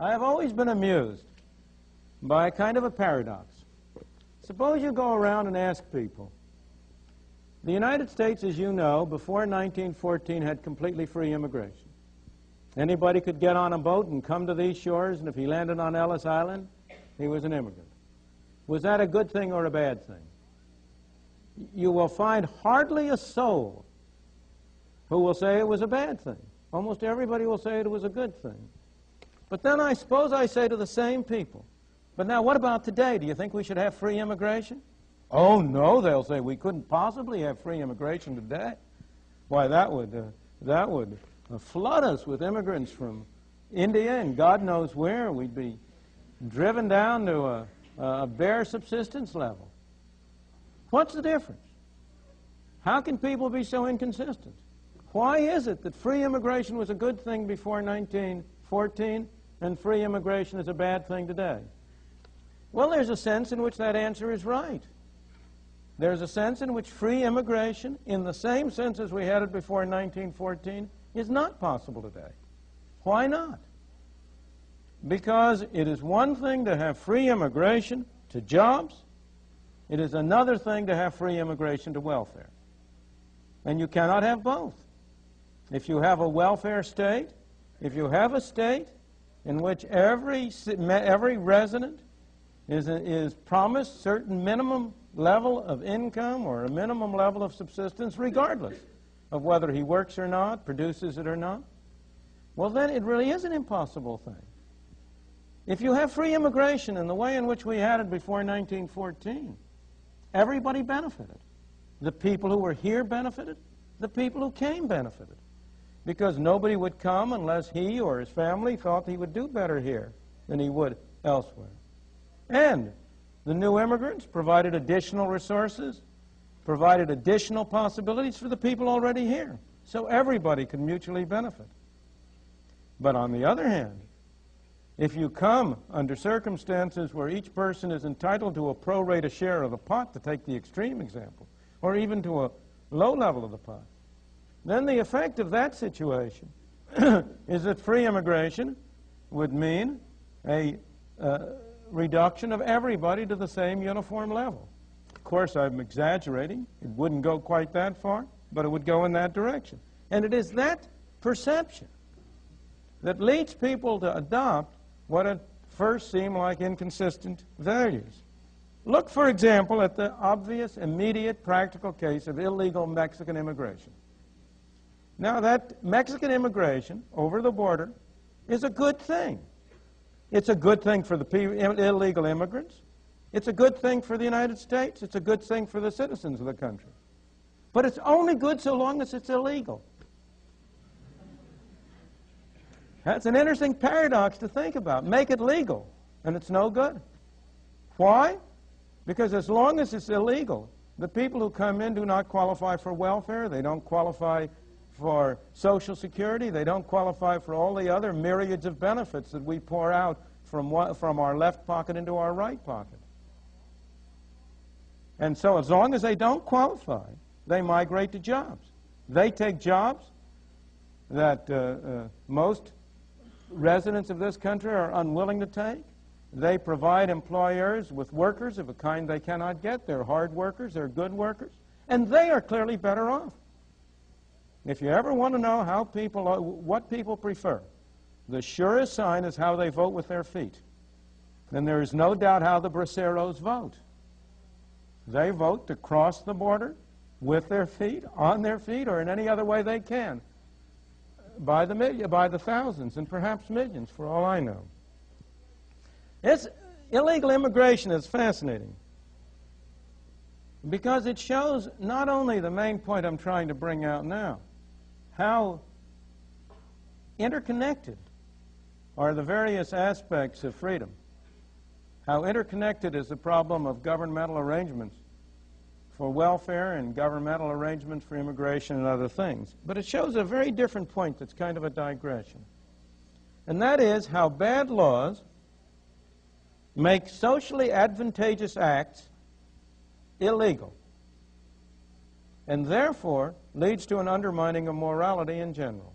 I have always been amused by a kind of a paradox. Suppose you go around and ask people. The United States, as you know, before 1914 had completely free immigration. Anybody could get on a boat and come to these shores, and if he landed on Ellis Island, he was an immigrant. Was that a good thing or a bad thing? You will find hardly a soul who will say it was a bad thing. Almost everybody will say it was a good thing. But then I suppose I say to the same people, but now what about today? Do you think we should have free immigration? Oh, no, they'll say, we couldn't possibly have free immigration today. Why, that would flood us with immigrants from India and God knows where. We'd be driven down to a bare subsistence level. What's the difference? How can people be so inconsistent? Why is it that free immigration was a good thing before 1914 and free immigration is a bad thing today? Well, there's a sense in which that answer is right. There's a sense in which free immigration, in the same sense as we had it before 1914, is not possible today. Why not? Because it is one thing to have free immigration to jobs. It is another thing to have free immigration to welfare. And you cannot have both. If you have a welfare state, if you have a state in which every resident is promised certain minimum level of income or a minimum level of subsistence, regardless of whether he works or not, produces it or not, well, then it really is an impossible thing. If you have free immigration in the way in which we had it before 1914, everybody benefited. The people who were here benefited. The people who came benefited. Because nobody would come unless he or his family thought he would do better here than he would elsewhere. And the new immigrants provided additional resources, provided additional possibilities for the people already here. So everybody could mutually benefit. But on the other hand, if you come under circumstances where each person is entitled to a pro rata share of the pot, to take the extreme example, or even to a low level of the pot, then the effect of that situation is that free immigration would mean a reduction of everybody to the same uniform level. Of course, I'm exaggerating. It wouldn't go quite that far, but it would go in that direction. And it is that perception that leads people to adopt what at first seem like inconsistent values. Look, for example, at the obvious, immediate, practical case of illegal Mexican immigration. Now, that Mexican immigration over the border is a good thing. It's a good thing for the illegal immigrants. It's a good thing for the United States. It's a good thing for the citizens of the country. But it's only good so long as it's illegal. That's an interesting paradox to think about. Make it legal, and it's no good. Why? Because as long as it's illegal, the people who come in do not qualify for welfare. They don't qualify for Social Security. They don't qualify for all the other myriads of benefits that we pour out from our left pocket into our right pocket. And so as long as they don't qualify, they migrate to jobs. They take jobs that most residents of this country are unwilling to take. They provide employers with workers of a kind they cannot get. They're hard workers, they're good workers, and they are clearly better off. If you ever want to know how what people prefer, the surest sign is how they vote with their feet. Then there is no doubt how the braceros vote. They vote to cross the border with their feet, on their feet, or in any other way they can, by the thousands and perhaps millions, for all I know. Illegal immigration is fascinating because it shows not only the main point I'm trying to bring out now, how interconnected are the various aspects of freedom, how interconnected is the problem of governmental arrangements for welfare and governmental arrangements for immigration and other things. But it shows a very different point that's kind of a digression. And that is how bad laws make socially advantageous acts illegal, and therefore leads to an undermining of morality in general.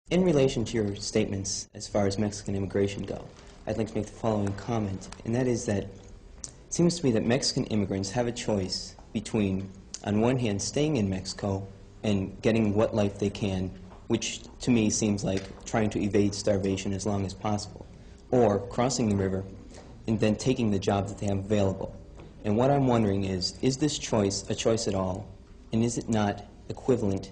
In relation to your statements as far as Mexican immigration go, I'd like to make the following comment, and that is that it seems to me that Mexican immigrants have a choice between, on one hand, staying in Mexico and getting what life they can, which to me seems like trying to evade starvation as long as possible, or crossing the river and then taking the job that they have available. And what I'm wondering is this choice a choice at all, and is it not equivalent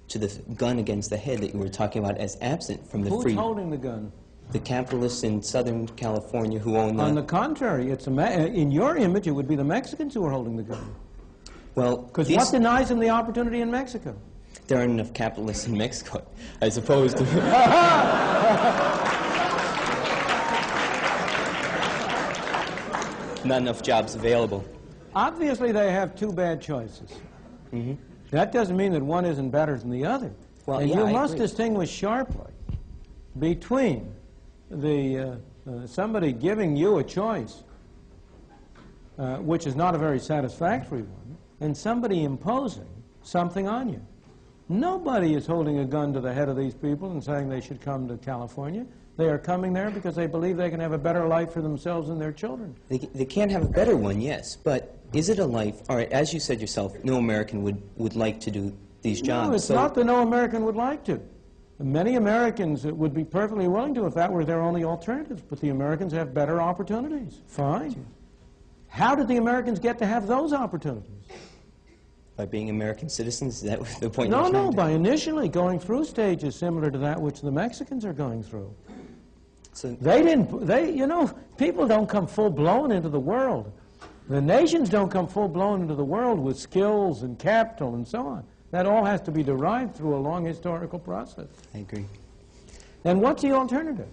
to the gun against the head that you were talking about as absent from the free... Who's holding the gun? The capitalists in Southern California who own the... On the contrary, it's in your image, it would be the Mexicans who are holding the gun. Well, because what denies them the opportunity in Mexico? There aren't enough capitalists in Mexico, as opposed to... Not enough jobs available. Obviously, they have two bad choices. Mm-hmm. That doesn't mean that one isn't better than the other. Well, and yeah, you I must agree. distinguish sharply between the somebody giving you a choice, which is not a very satisfactory one, and somebody imposing something on you. Nobody is holding a gun to the head of these people and saying they should come to California. They are coming there because they believe they can have a better life for themselves and their children. They can have a better one, yes, but is it a life... All right, as you said yourself, no American would like to do these jobs. No, it's not that no American would like to. Many Americans would be perfectly willing to if that were their only alternatives, but the Americans have better opportunities. Fine. How did the Americans get to have those opportunities? By being American citizens? Is that the point No, you're trying no, to... by initially going through stages similar to that which the Mexicans are going through. So You know, people don't come full-blown into the world. The nations don't come full-blown into the world with skills and capital and so on. That all has to be derived through a long historical process. I agree. And what's the alternative?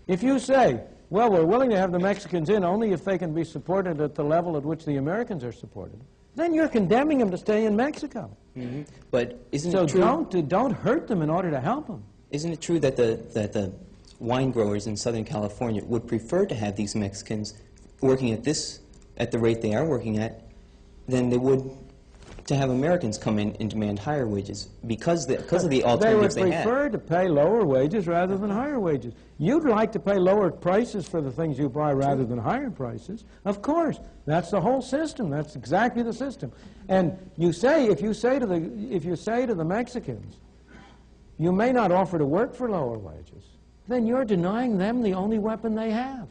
If you say, well, we're willing to have the Mexicans in only if they can be supported at the level at which the Americans are supported, then you're condemning them to stay in Mexico. Mm-hmm. But isn't So it true... don't hurt them in order to help them. Isn't it true that the wine growers in Southern California would prefer to have these Mexicans working at the rate they are working at than they would to have Americans come in and demand higher wages because of the alternatives they have? They would prefer to pay lower wages rather than higher wages. You'd like to pay lower prices for the things you buy rather than higher prices. Of course. That's the whole system. That's exactly the system. And if you say to the Mexicans, you may not offer to work for lower wages, then you're denying them the only weapon they have.